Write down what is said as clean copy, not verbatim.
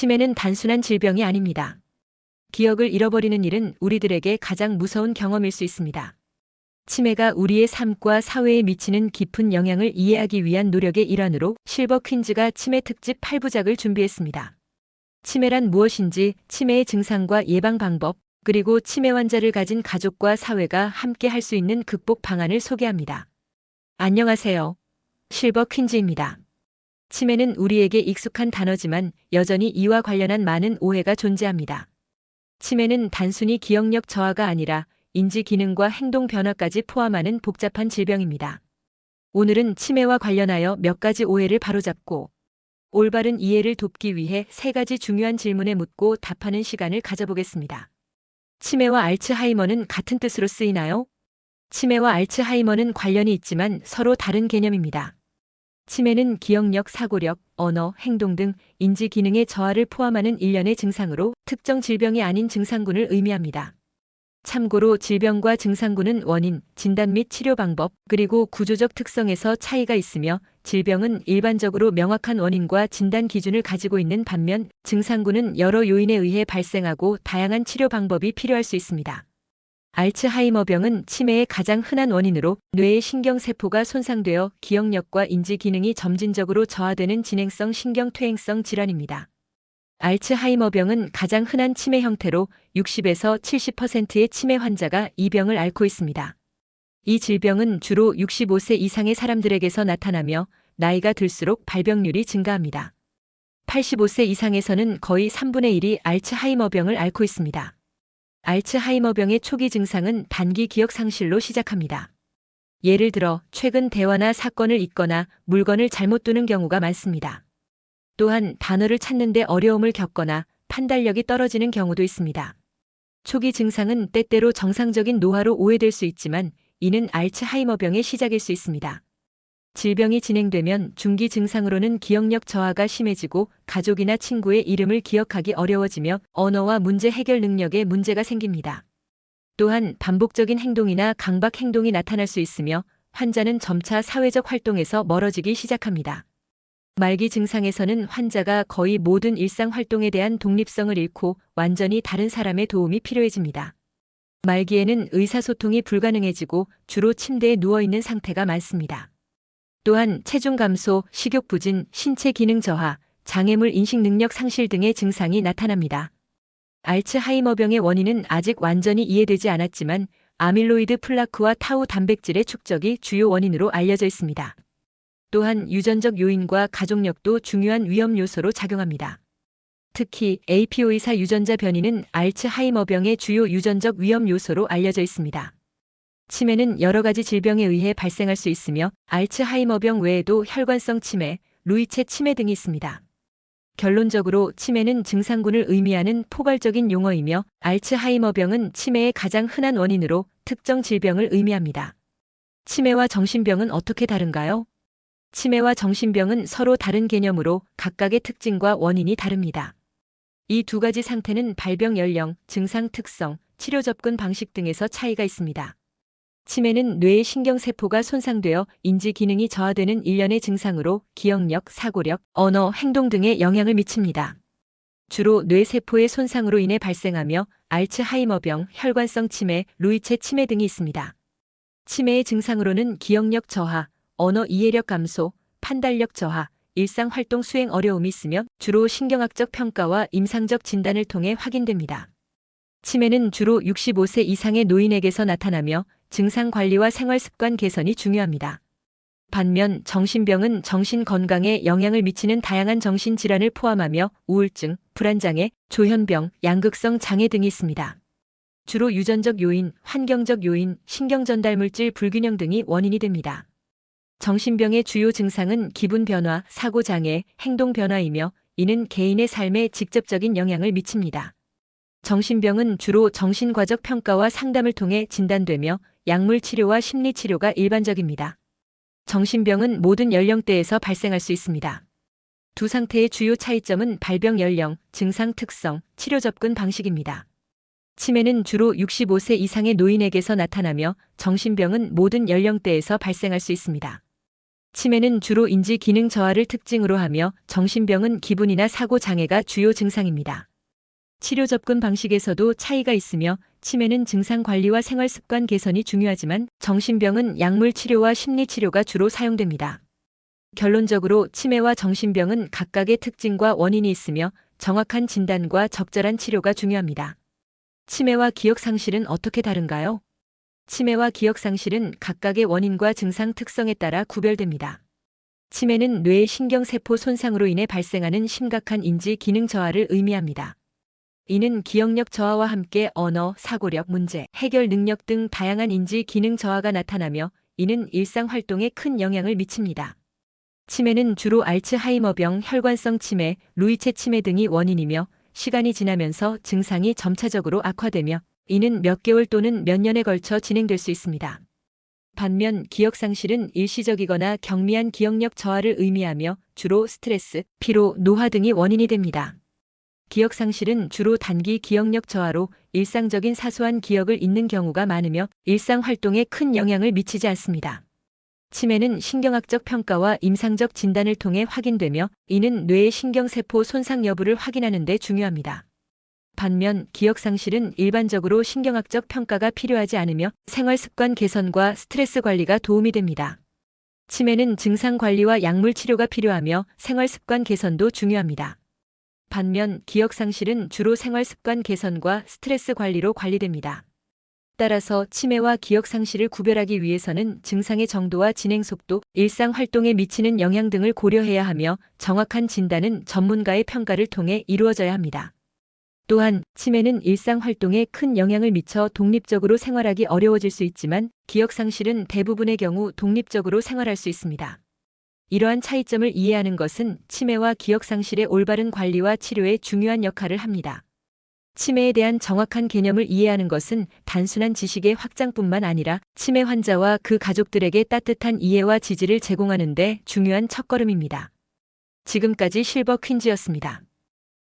치매는 단순한 질병이 아닙니다. 기억을 잃어버리는 일은 우리들에게 가장 무서운 경험일 수 있습니다. 치매가 우리의 삶과 사회에 미치는 깊은 영향을 이해하기 위한 노력의 일환으로 실버 퀸즈가 치매 특집 8부작을 준비했습니다. 치매란 무엇인지, 치매의 증상과 예방 방법, 그리고 치매 환자를 가진 가족과 사회가 함께 할 수 있는 극복 방안을 소개합니다. 안녕하세요. 실버 퀸즈입니다. 치매는 우리에게 익숙한 단어지만 여전히 이와 관련한 많은 오해가 존재합니다. 치매는 단순히 기억력 저하가 아니라 인지 기능과 행동 변화까지 포함하는 복잡한 질병입니다. 오늘은 치매와 관련하여 몇 가지 오해를 바로잡고 올바른 이해를 돕기 위해 3가지 중요한 질문에 묻고 답하는 시간을 가져보겠습니다. 치매와 알츠하이머는 같은 뜻으로 쓰이나요? 치매와 알츠하이머는 관련이 있지만 서로 다른 개념입니다. 치매는 기억력, 사고력, 언어, 행동 등 인지 기능의 저하를 포함하는 일련의 증상으로 특정 질병이 아닌 증상군을 의미합니다. 참고로 질병과 증상군은 원인, 진단 및 치료 방법, 그리고 구조적 특성에서 차이가 있으며 질병은 일반적으로 명확한 원인과 진단 기준을 가지고 있는 반면 증상군은 여러 요인에 의해 발생하고 다양한 치료 방법이 필요할 수 있습니다. 알츠하이머병은 치매의 가장 흔한 원인으로 뇌의 신경세포가 손상되어 기억력과 인지 기능이 점진적으로 저하되는 진행성 신경퇴행성 질환입니다. 알츠하이머병은 가장 흔한 치매 형태로 60에서 70%의 치매 환자가 이 병을 앓고 있습니다. 이 질병은 주로 65세 이상의 사람들에게서 나타나며 나이가 들수록 발병률이 증가합니다. 85세 이상에서는 거의 3분의 1이 알츠하이머병을 앓고 있습니다. 알츠하이머병의 초기 증상은 단기 기억 상실로 시작합니다. 예를 들어 최근 대화나 사건을 잊거나 물건을 잘못 두는 경우가 많습니다. 또한 단어를 찾는 데 어려움을 겪거나 판단력이 떨어지는 경우도 있습니다. 초기 증상은 때때로 정상적인 노화로 오해될 수 있지만 이는 알츠하이머병의 시작일 수 있습니다. 질병이 진행되면 중기 증상으로는 기억력 저하가 심해지고 가족이나 친구의 이름을 기억하기 어려워지며 언어와 문제 해결 능력에 문제가 생깁니다. 또한 반복적인 행동이나 강박 행동이 나타날 수 있으며 환자는 점차 사회적 활동에서 멀어지기 시작합니다. 말기 증상에서는 환자가 거의 모든 일상 활동에 대한 독립성을 잃고 완전히 다른 사람의 도움이 필요해집니다. 말기에는 의사소통이 불가능해지고 주로 침대에 누워있는 상태가 많습니다. 또한 체중 감소, 식욕 부진, 신체 기능 저하, 장애물 인식 능력 상실 등의 증상이 나타납니다. 알츠하이머병의 원인은 아직 완전히 이해되지 않았지만 아밀로이드 플라크와 타우 단백질의 축적이 주요 원인으로 알려져 있습니다. 또한 유전적 요인과 가족력도 중요한 위험 요소로 작용합니다. 특히 APOE4 유전자 변이는 알츠하이머병의 주요 유전적 위험 요소로 알려져 있습니다. 치매는 여러 가지 질병에 의해 발생할 수 있으며 알츠하이머병 외에도 혈관성 치매, 루이체 치매 등이 있습니다. 결론적으로 치매는 증상군을 의미하는 포괄적인 용어이며 알츠하이머병은 치매의 가장 흔한 원인으로 특정 질병을 의미합니다. 치매와 정신병은 어떻게 다른가요? 치매와 정신병은 서로 다른 개념으로 각각의 특징과 원인이 다릅니다. 이 두 가지 상태는 발병 연령, 증상 특성, 치료 접근 방식 등에서 차이가 있습니다. 치매는 뇌의 신경세포가 손상되어 인지 기능이 저하되는 일련의 증상으로 기억력, 사고력, 언어, 행동 등에 영향을 미칩니다. 주로 뇌세포의 손상으로 인해 발생하며 알츠하이머병, 혈관성 치매, 루이체 치매 등이 있습니다. 치매의 증상으로는 기억력 저하, 언어 이해력 감소, 판단력 저하, 일상활동 수행 어려움이 있으며 주로 신경학적 평가와 임상적 진단을 통해 확인됩니다. 치매는 주로 65세 이상의 노인에게서 나타나며 증상 관리와 생활 습관 개선이 중요합니다. 반면 정신병은 정신 건강에 영향을 미치는 다양한 정신질환을 포함하며 우울증, 불안장애, 조현병, 양극성 장애 등이 있습니다. 주로 유전적 요인, 환경적 요인, 신경전달물질 불균형 등이 원인이 됩니다. 정신병의 주요 증상은 기분 변화, 사고 장애, 행동 변화이며 이는 개인의 삶에 직접적인 영향을 미칩니다. 정신병은 주로 정신과적 평가와 상담을 통해 진단되며 약물 치료와 심리 치료가 일반적입니다. 정신병은 모든 연령대에서 발생할 수 있습니다. 두 상태의 주요 차이점은 발병 연령, 증상 특성, 치료 접근 방식입니다. 치매는 주로 65세 이상의 노인에게서 나타나며 정신병은 모든 연령대에서 발생할 수 있습니다. 치매는 주로 인지 기능 저하를 특징으로 하며 정신병은 기분이나 사고 장애가 주요 증상입니다. 치료 접근 방식에서도 차이가 있으며 치매는 증상 관리와 생활 습관 개선이 중요하지만 정신병은 약물 치료와 심리 치료가 주로 사용됩니다. 결론적으로 치매와 정신병은 각각의 특징과 원인이 있으며 정확한 진단과 적절한 치료가 중요합니다. 치매와 기억 상실은 어떻게 다른가요? 치매와 기억 상실은 각각의 원인과 증상 특성에 따라 구별됩니다. 치매는 뇌의 신경세포 손상으로 인해 발생하는 심각한 인지 기능 저하를 의미합니다. 이는 기억력 저하와 함께 언어, 사고력 문제, 해결 능력 등 다양한 인지 기능 저하가 나타나며 이는 일상 활동에 큰 영향을 미칩니다. 치매는 주로 알츠하이머병, 혈관성 치매, 루이체 치매 등이 원인이며 시간이 지나면서 증상이 점차적으로 악화되며 이는 몇 개월 또는 몇 년에 걸쳐 진행될 수 있습니다. 반면 기억 상실은 일시적이거나 경미한 기억력 저하를 의미하며 주로 스트레스, 피로, 노화 등이 원인이 됩니다. 기억 상실은 주로 단기 기억력 저하로 일상적인 사소한 기억을 잊는 경우가 많으며 일상 활동에 큰 영향을 미치지 않습니다. 치매는 신경학적 평가와 임상적 진단을 통해 확인되며 이는 뇌의 신경세포 손상 여부를 확인하는 데 중요합니다. 반면 기억 상실은 일반적으로 신경학적 평가가 필요하지 않으며 생활 습관 개선과 스트레스 관리가 도움이 됩니다. 치매는 증상 관리와 약물 치료가 필요하며 생활 습관 개선도 중요합니다. 반면 기억 상실은 주로 생활 습관 개선과 스트레스 관리로 관리됩니다. 따라서 치매와 기억 상실을 구별하기 위해서는 증상의 정도와 진행 속도, 일상 활동에 미치는 영향 등을 고려해야 하며 정확한 진단은 전문가의 평가를 통해 이루어져야 합니다. 또한 치매는 일상 활동에 큰 영향을 미쳐 독립적으로 생활하기 어려워질 수 있지만 기억 상실은 대부분의 경우 독립적으로 생활할 수 있습니다. 이러한 차이점을 이해하는 것은 치매와 기억 상실의 올바른 관리와 치료에 중요한 역할을 합니다. 치매에 대한 정확한 개념을 이해하는 것은 단순한 지식의 확장뿐만 아니라 치매 환자와 그 가족들에게 따뜻한 이해와 지지를 제공하는 데 중요한 첫걸음입니다. 지금까지 실버 퀸즈였습니다.